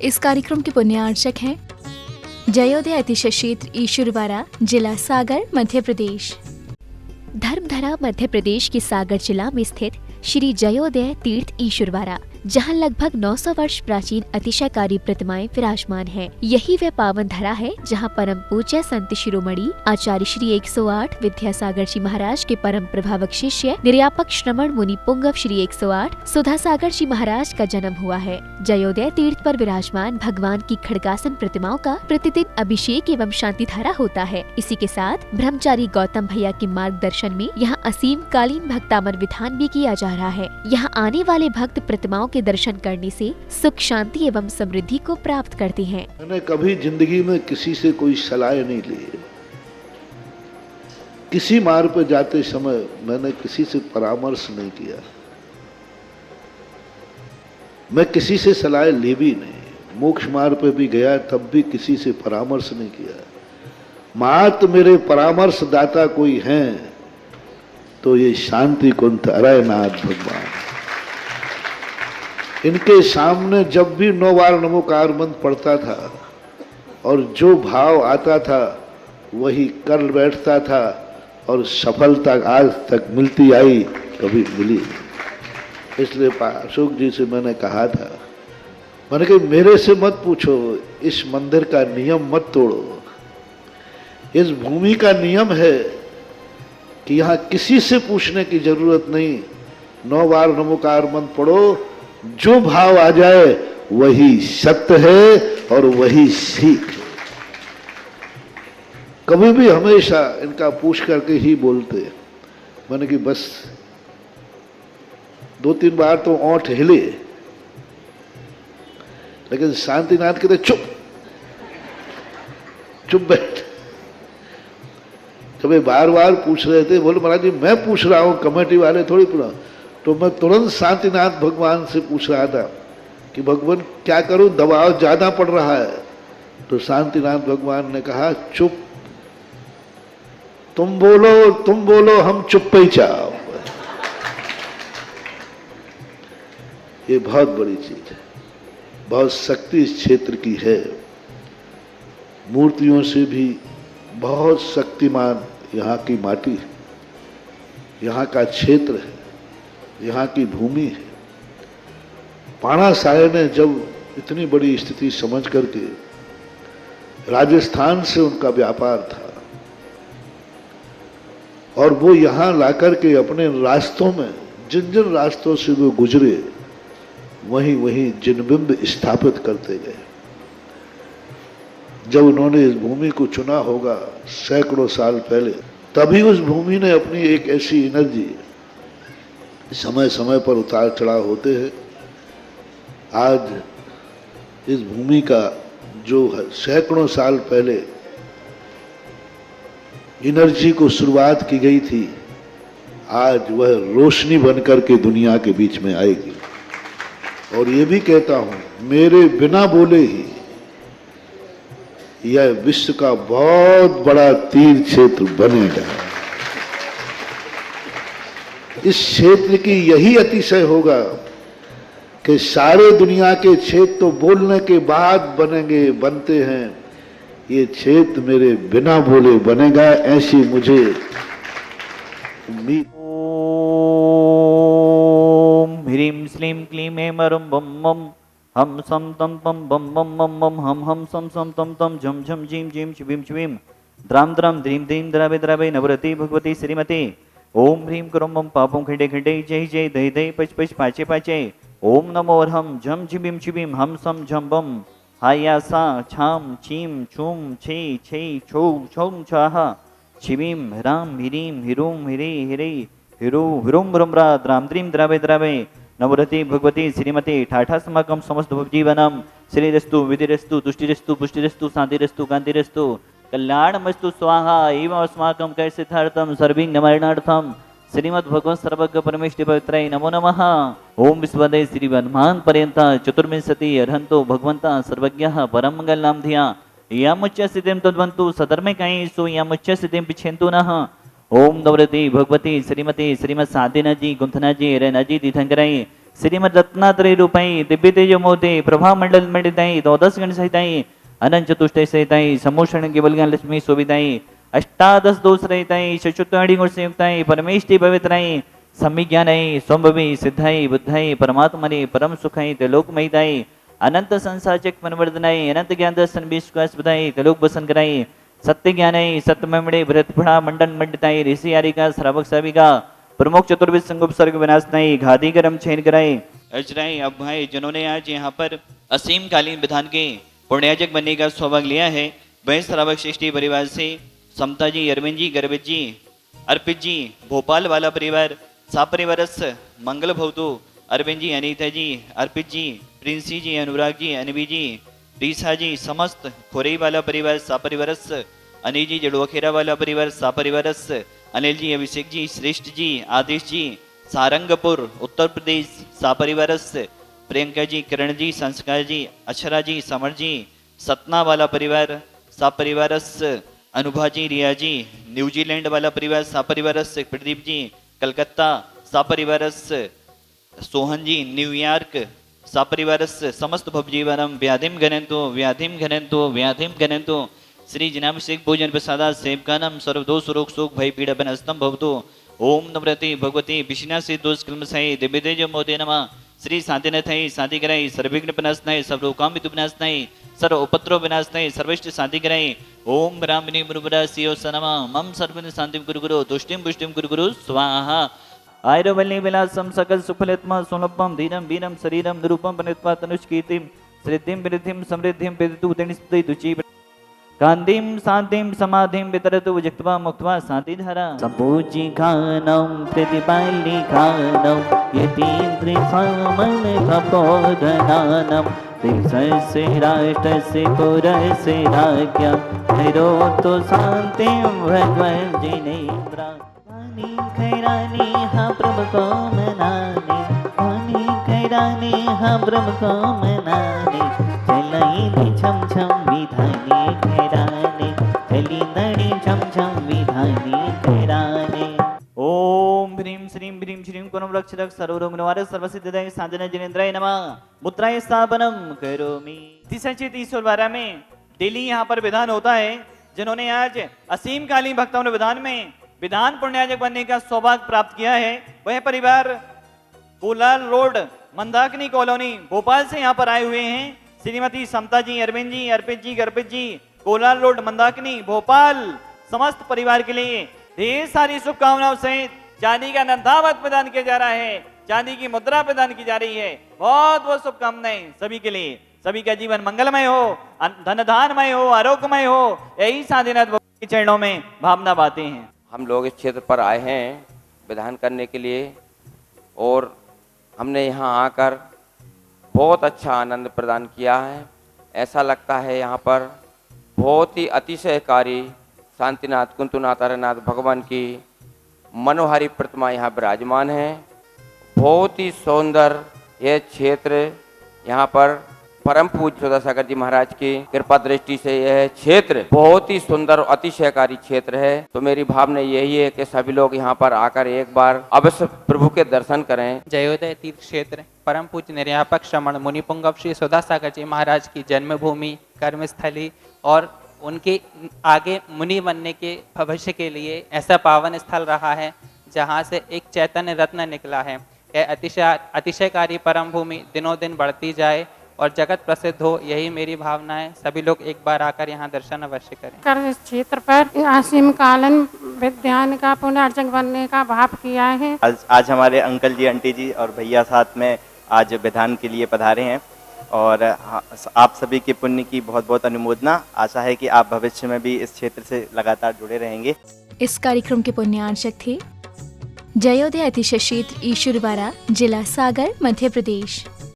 इस कार्यक्रम के पुण्यार्चक हैं जयोदय अतिशय क्षेत्र ईश्वरवाड़ा, जिला सागर, मध्य प्रदेश। धर्मधरा मध्य प्रदेश के सागर जिला में स्थित श्री जयोदय तीर्थ ईश्वरवाड़ा, जहां लगभग 900 वर्ष प्राचीन अतिशयकारी प्रतिमाएं विराजमान हैं। यही वह पावन धरा है जहां परम पूज्य संत शिरोमणि आचार्य श्री 108 विद्यासागर जी महाराज के परम प्रभावक शिष्य निर्यापक श्रमण मुनि पुंगव श्री 108 सुधा सागर जी महाराज का जन्म हुआ है। जयोदय तीर्थ पर विराजमान भगवान की खड़गासन प्रतिमाओं का प्रतिदिन अभिषेक एवं शांति धारा होता है। इसी के साथ ब्रह्मचारी गौतम भैया के मार्गदर्शन में यहाँ असीम कालीन भक्तामर विधान भी किया जा रहा है। यहाँ आने वाले भक्त प्रतिमाओं के दर्शन करने से सुख, शांति एवं समृद्धि को प्राप्त करते हैं। मैंने कभी जिंदगी में किसी से कोई सलाह नहीं ली। किसी मार्ग पर जाते समय मैंने किसी से परामर्श नहीं किया। मैं किसी से सलाह ली भी नहीं। मोक्ष मार्ग पर भी गया तब भी किसी से परामर्श नहीं किया। मात्र मेरे परामर्श दाता कोई हैं तो ये शांति कुंठ अरयनाथ भगवान। इनके सामने जब भी 9 बार नमोकार मंत्र पढ़ता था और जो भाव आता था वही कर बैठता था और सफलता आज तक मिलती आई, कभी मिली। इसलिए अशोक जी से मैंने कहा था, मैंने कहा मेरे से मत पूछो, इस मंदिर का नियम मत तोड़ो। इस भूमि का नियम है कि यहाँ किसी से पूछने की जरूरत नहीं। 9 बार नमोकार मंत्र पढ़ो, जो भाव आ जाए वही सत्य है और वही सीख है। कभी भी हमेशा इनका पूछ करके ही बोलते। मैंने कि बस 2-3 बार तो ओंठ हिले, लेकिन शांतिनाथ कहते चुप चुप बैठ। जब ये बार बार पूछ रहे थे, बोले महाराज जी मैं पूछ रहा हूं, कमेटी वाले थोड़ी पूछा। तो मैं तुरंत शांतिनाथ भगवान से पूछ रहा था कि भगवान क्या करूं, दबाव ज्यादा पड़ रहा है। तो शांतिनाथ भगवान ने कहा चुप, तुम बोलो हम चुप ही चाहो। ये बहुत बड़ी चीज है, बहुत शक्ति इस क्षेत्र की है। मूर्तियों से भी बहुत शक्तिमान यहाँ की माटी है, यहाँ का क्षेत्र है, यहाँ की भूमि है। पाणा साहेब ने जब इतनी बड़ी स्थिति समझ करके, राजस्थान से उनका व्यापार था और वो यहाँ लाकर के अपने रास्तों में जिन जिन रास्तों से वो गुजरे वहीं वहीं जिनबिंब स्थापित करते गए। जब उन्होंने इस भूमि को चुना होगा सैकड़ों साल पहले, तभी उस भूमि ने अपनी एक ऐसी एनर्जी, समय समय पर उतार चढ़ाव होते हैं। आज इस भूमि का जो सैकड़ों साल पहले एनर्जी को शुरुआत की गई थी, आज वह रोशनी बनकर के दुनिया के बीच में आएगी। और ये भी कहता हूं, मेरे बिना बोले ही यह विश्व का बहुत बड़ा तीर्थ क्षेत्र बनेगा। इस क्षेत्र की यही अतिशय होगा कि सारे दुनिया के क्षेत्र तो बोलने के बाद बनते हैं, ये क्षेत्र मेरे बिना बोले बनेगा, ऐसी मुझे उम्मीद। ओम ह्रीं श्लीं क्लीं ऐं अरुं बम बम हम सम तम पम बम बम बम बम हम सम सम तम तम झम झम झीं झीं शिवीं शिवीं द्राम द्राम द्रीं द्रीं द्रावे द्रावे नवरती भगवती श्रीमती। ओम ह्रीं करुं बम पापों खंडे खंडे जय जय दय दय पच पच पाचे पाचे। ओम नमो अर्हं झम छिबीम छिबीम हम सम झम बम हाया सा छाम छीम छूम छे छे छौ छौम छाहा छिबीम ह्राम हिरीम हिरूम हिरे हिरे हिरू हिरूम ब्रह्मरा द्राम द्रीम द्रावे द्रावे नवरती भगवती श्रीमती। ठाठा समाकम समस्त भवजीवनम श्रीरस्तु विधिरस्तु तुष्टिरस्तु पुष्टिरस्तु शांतिरस्तु कांतिरस्तु कल्याणमस्तु स्वाहा एवं अस्माकं कैसिद्धार्थम सर्विंग नमरणार्थम श्रीमद् भगवत सर्वज्ञ परमेष्टि पवित्राय नमो नमः। ओम विश्वदय श्री वर्धमान पर्यंत चतुर्विंशति अर्हंतो भगवंता सर्वज्ञः परम मंगलनाम धिया यामुच्च सिद्धिं तद्वन्तु सधर्मिकायेषु यामुच्च सिद्धिं पिच्छन्तु नः। ओम नवरती भगवती श्रीमती श्रीमद साधिना जी गुंथना जी रैना जी तीर्थंकराई श्रीमद रत्नात्रय रूपाई दिव्य तेज मोते प्रभा मंडल मंडिताई द्वादश गण सहिताई अनंत चतुष्टय सहिताई समूषण केवल ज्ञान लक्ष्मी शोभिताई अष्टादश दोष रहिताई चतुर्णी गुण संयुक्ताई परमेष्टि पवित्राई समिज्ञानाई स्वंभवी सिद्धाई बुद्धाई परमात्मने परम सुखाई त्रिलोक महिताई अनंत संसाचक मनवर्धनाई अनंत ज्ञान दर्शन विश्वास बधाई त्रिलोक बसन कराई सत्य ज्ञानाई सत्यमणे भरतफड़ा मंडन मंडिताई ऋषि आरिका श्रावक साविका प्रमुख चतुर्विद संगुप सर्ग विनाशनाई घादी गरम छेन कराई अजराई अब भाई जिन्होंने आज यहाँ पर असीम कालीन विधान के पुण्याजक बनने का सौभाग्य लिया है वह श्रावक सृष्टि परिवार से समता जी, अरविंद जी, गर्वित जी, अर्पित जी, भोपाल वाला परिवार सापरिवारस मंगल भवतु अरविंद जी, अनीता जी, अर्पित जी, प्रिंसी जी, अनुराग जी, अनवी जी, रीसा जी, समस्त खोरई वाला परिवार सापरिवारस अनिल जी, जड़ुखेरा वाला परिवार सापरिवारस अनिल जी, अभिषेक जी, श्रेष्ठ जी, आदेश जी, सारंगपुर उत्तर प्रदेश सापरिवारस प्रियंका जी, किरण जी, संस्कार जी, अक्षरा जी, समर जी, सतना वाला परिवार सापरिवारस अनुभा जी, रिया जी, न्यूजीलैंड वाला परिवार सापरिवारस प्रदीप जी, कलकत्ता सापरिवारस सोहन जी, न्यूयॉर्क सापरिवारस समस्त भवजीवनम व्याधिम घनंतो श्री जनाभिषेक भोजन प्रसादा सेवकानम सर्वदोष रोग शोक भय पीड़ा बनस्तम भवतु ओम नम्रते भगवती विष्णा से दोष कलमसाई दिव्य तेज मोते नमः श्री शांतिनाथाई शांति कराई सर्वविघ्न विनाशनाय सर्वकाम विनाशनाय सर्व उपद्रव विनाशनाय सर्विष्ट शांति कराई ओम ब्राह्मणी मुरुबरा सियो सनमा मम सर्वनि शांति गुरु गुरु तुष्टिम पुष्टिम गुरु गुरु स्वाहा आयुर्वल्ली विलासम सकल सुफलत्म सुलभम धीरम वीरम शरीरम निरूपम पनित्वा तनुष्कीर्तिम श्रीतिम वृद्धिम समृद्धिम पितु तनिस्तै तुची कांतिम शांतिम समाधिम वितरतु जक्त्वा मुक्त्वा शांति धारा संपूज्य खानम प्रतिपालि खानम यतीन्द्र सामन तपोधनानम देशस्य राष्ट्रस्य पुरस्य राज्ञा नैरोतो शांतिम भगवन् जिनेन्द्र वाणी खैरानी हा प्रभु को मनाने वाणी खैरानी हा प्रभु को मनाने चलाई छम छम विधानी खैराने चली नड़ी छम छम विधानी खैराने ओम ह्रीं श्रीं कुरम रक्षक सर्वरोग निवारक सर्वसिद्धिदाय साधना जिनेन्द्राय नमः मुद्राय स्थापनम करोमि। तिसंचित ईश्वर वारा में डेली यहाँ पर विधान होता है। जिन्होंने आज असीम कालीन भक्तों ने विधान में विधान पुण्याजक बनने का सौभाग्य प्राप्त किया है वह परिवार कोलार रोड मंदाकिनी कॉलोनी भोपाल से यहाँ पर आए हुए हैं। श्रीमती समता जी, अरविंद जी, अर्पित जी, गर्पित जी, कोलार रोड मंदाकिनी भोपाल समस्त परिवार के लिए ढेर सारी शुभकामनाओं सहित चांदी का नंदावत प्रदान किया जा रहा है, चांदी की मुद्रा प्रदान की जा रही है। बहुत बहुत शुभकामनाएं सभी के लिए। सभी का जीवन मंगलमय हो, धन धानमय हो, आरोग्यमय हो, यही साधीनाथ के चरणों में भावना बातें हैं। हम लोग इस क्षेत्र पर आए हैं विधान करने के लिए और हमने यहाँ आकर बहुत अच्छा आनंद प्रदान किया है। ऐसा लगता है यहाँ पर बहुत ही अतिशयकारी शांतिनाथ कुंतुनाथ अरनाथ भगवान की मनोहारी प्रतिमा यहाँ विराजमान है। बहुत ही सुंदर यह क्षेत्र, यहाँ पर परम पूज्य चौदासागर जी महाराज की कृपा दृष्टि से यह क्षेत्र बहुत ही सुंदर और अतिशयकारी क्षेत्र है। तो मेरी भावना यही है कि सभी लोग यहाँ पर आकर एक बार अवश्य प्रभु के दर्शन करें। जयोदय तीर्थ क्षेत्र परम पूज्य निर्यापक श्रमण मुनिपुंगव श्री चौदासागर जी महाराज की जन्मभूमि, कर्मस्थली और उनके आगे मुनि बनने के भविष्य के लिए ऐसा पावन स्थल रहा है जहाँ से एक चैतन्य रत्न निकला है। यह अतिशयकारी परम भूमि दिनों दिन बढ़ती जाए और जगत प्रसिद्ध हो, यही मेरी भावना है। सभी लोग एक बार आकर यहाँ दर्शन अवश्य करें। इस क्षेत्र पर असीम कालीन विधान का पुनर्जन्म बनने का भाव किया है। आज हमारे अंकल जी, आंटी जी और भैया साथ में आज विधान के लिए पधारे हैं और आप सभी के पुण्य की बहुत बहुत अनुमोदना। आशा है कि आप भविष्य में भी इस क्षेत्र से लगातार जुड़े रहेंगे। इस कार्यक्रम के पुण्यार्चक थे जयोदय अतिशय क्षेत्र ईश्वरवारा, जिला सागर, मध्य प्रदेश।